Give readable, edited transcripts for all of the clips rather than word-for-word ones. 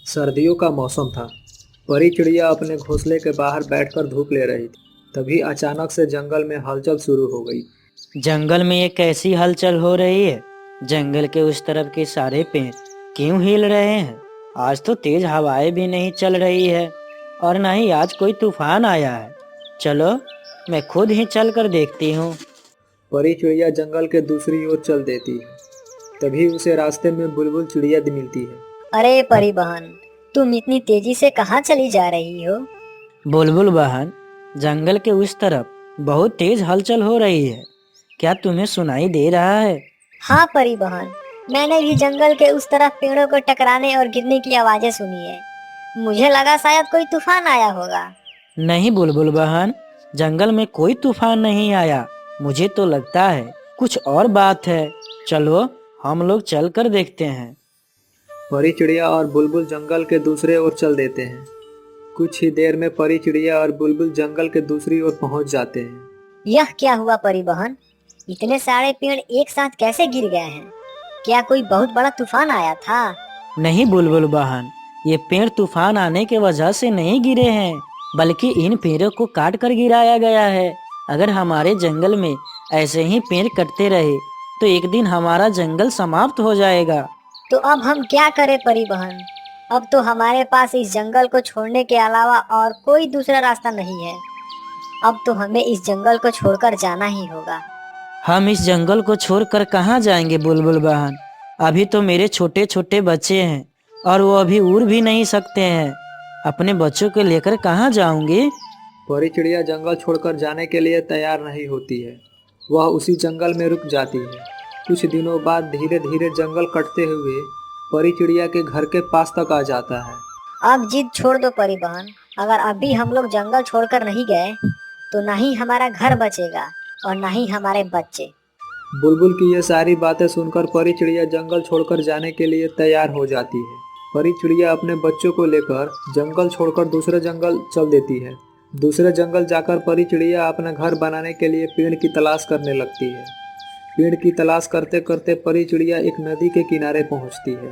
सर्दियों का मौसम था। परी चिड़िया अपने घोंसले के बाहर बैठकर धूप ले रही थी। तभी अचानक से जंगल में हलचल शुरू हो गई। जंगल में ये कैसी हलचल हो रही है। जंगल के उस तरफ के सारे पेड़ क्यों हिल रहे हैं। आज तो तेज हवाएं भी नहीं चल रही है और न ही आज कोई तूफान आया है। चलो मैं खुद ही चल कर देखती हूँ। परी चिड़िया जंगल के दूसरी ओर चल देती है। तभी उसे रास्ते में बुलबुल चिड़िया मिलती है। अरे परी बहन, तुम इतनी तेजी से कहाँ चली जा रही हो? बुलबुल बहन, जंगल के उस तरफ बहुत तेज हलचल हो रही है। क्या तुम्हें सुनाई दे रहा है? हाँ परी बहन, मैंने भी जंगल के उस तरफ पेड़ों को टकराने और गिरने की आवाजें सुनी है। मुझे लगा शायद कोई तूफान आया होगा। नहीं बुलबुल बहन, जंगल में कोई तूफान नहीं आया। मुझे तो लगता है कुछ और बात है। चलो हम लोग चल कर देखते हैं। परी चिड़िया और बुलबुल जंगल के दूसरे ओर चल देते हैं। कुछ ही देर में परी चिड़िया और बुलबुल जंगल के दूसरी ओर पहुंच जाते हैं। यह क्या हुआ परी बहन? इतने सारे पेड़ एक साथ कैसे गिर गए हैं? क्या कोई बहुत बड़ा तूफान आया था? नहीं बुलबुल बहन, ये पेड़ तूफान आने के वजह से नहीं गिरे हैं, बल्कि इन पेड़ों को काट कर गिराया गया है। अगर हमारे जंगल में ऐसे ही पेड़ कटते रहे तो एक दिन हमारा जंगल समाप्त हो जाएगा। तो अब हम क्या करें परी बहन? अब तो हमारे पास इस जंगल को छोड़ने के अलावा और कोई दूसरा रास्ता नहीं है। अब तो हमें इस जंगल को छोड़कर जाना ही होगा। हम इस जंगल को छोड़कर कहाँ जाएंगे बुलबुल बहन? अभी तो मेरे छोटे छोटे बच्चे हैं और वो अभी उड़ भी नहीं सकते हैं। अपने बच्चों को लेकर कहाँ जाऊंगी? परी चिड़िया जंगल छोड़कर जाने के लिए तैयार नहीं होती है। वह उसी जंगल में रुक जाती है। कुछ दिनों बाद धीरे धीरे जंगल कटते हुए परी चिड़िया के घर के पास तक आ जाता है। अब जिद छोड़ दो परी बहन। अगर अभी हम लोग जंगल छोड़कर नहीं गए तो ना ही हमारा घर बचेगा और ना ही हमारे बच्चे। बुलबुल की ये सारी बातें सुनकर परी चिड़िया जंगल छोड़कर जाने के लिए तैयार हो जाती है। परी चिड़िया अपने बच्चों को लेकर जंगल छोड़कर दूसरे जंगल चल देती है। दूसरे जंगल जाकर परी चिड़िया अपना घर बनाने के लिए पेड़ की तलाश करने लगती है। पेड़ की तलाश करते करते परी चिड़िया एक नदी के किनारे पहुंचती है।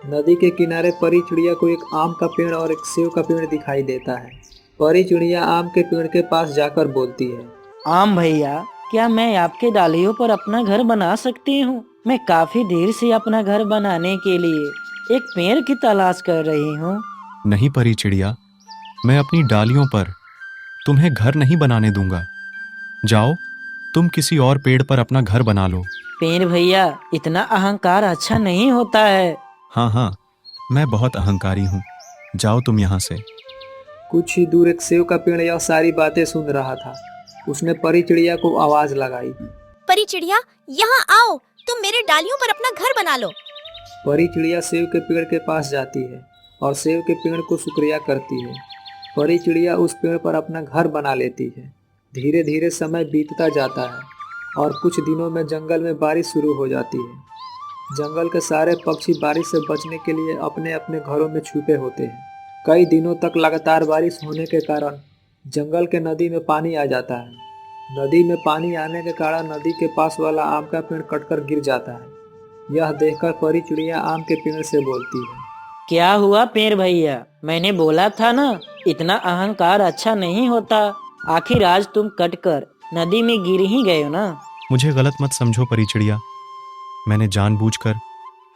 नदी के किनारे परी चिड़िया को एक आम का पेड़ और एक सेव का पेड़ दिखाई देता है। परी चिड़िया आम के पेड़ के पास जाकर बोलती है, आम भैया, क्या मैं आपके डालियों पर अपना घर बना सकती हूँ? मैं काफी देर से अपना घर बनाने के लिए एक पेड़ की तलाश कर रही हूँ। नहीं परी चिड़िया, मैं अपनी डालियों पर तुम्हें घर नहीं बनाने दूंगा। जाओ, तुम किसी और पेड़ पर अपना घर बना लो। पेड़ भैया, इतना अहंकार अच्छा नहीं होता है। हाँ हाँ, मैं बहुत अहंकारी हूँ। जाओ तुम यहाँ से। कुछ ही दूर एक सेव का पेड़ यह सारी बातें सुन रहा था। उसने परी चिड़िया को आवाज लगाई, परी चिड़िया, यहाँ आओ, तुम मेरे डालियों पर अपना घर बना लो। परी चिड़िया सेव के पेड़ के पास जाती है और सेव के पेड़ को शुक्रिया करती है। परी चिड़िया उस पेड़ पर अपना घर बना लेती है। धीरे धीरे समय बीतता जाता है और कुछ दिनों में जंगल में बारिश शुरू हो जाती है। जंगल के सारे पक्षी बारिश से बचने के लिए अपने अपने घरों में छुपे होते हैं। कई दिनों तक लगातार बारिश होने के कारण जंगल के नदी में पानी आ जाता है। नदी में पानी आने के कारण नदी के पास वाला आम का पेड़ कटकर गिर जाता है। यह देखकर परी चिड़िया आम के पेड़ से बोलती है, क्या हुआ पेड़ भैया? मैंने बोला था ना, इतना अहंकार अच्छा नहीं होता। आखिर आज तुम कटकर नदी में गिर ही गए हो ना। मुझे गलत मत समझो परी चिड़िया। मैंने जानबूझकर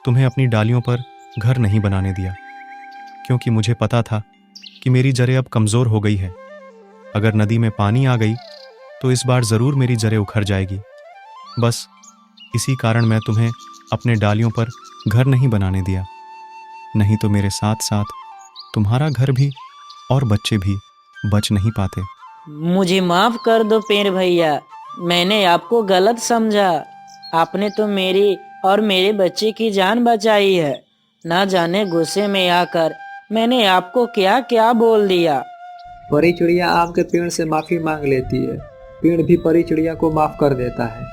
तुम्हें अपनी डालियों पर घर नहीं बनाने दिया, क्योंकि मुझे पता था कि मेरी जड़ें अब कमज़ोर हो गई है। अगर नदी में पानी आ गई तो इस बार ज़रूर मेरी जड़ें उखड़ जाएगी। बस इसी कारण मैं तुम्हें अपने डालियों पर घर नहीं बनाने दिया। नहीं तो मेरे साथ साथ तुम्हारा घर भी और बच्चे भी बच नहीं पाते। मुझे माफ कर दो पेड़ भैया, मैंने आपको गलत समझा। आपने तो मेरी और मेरे बच्चे की जान बचाई है। ना जाने गुस्से में आकर मैंने आपको क्या क्या बोल दिया। परी चिड़िया आम के पेड़ से माफी मांग लेती है। पेड़ भी परी चिड़िया को माफ कर देता है।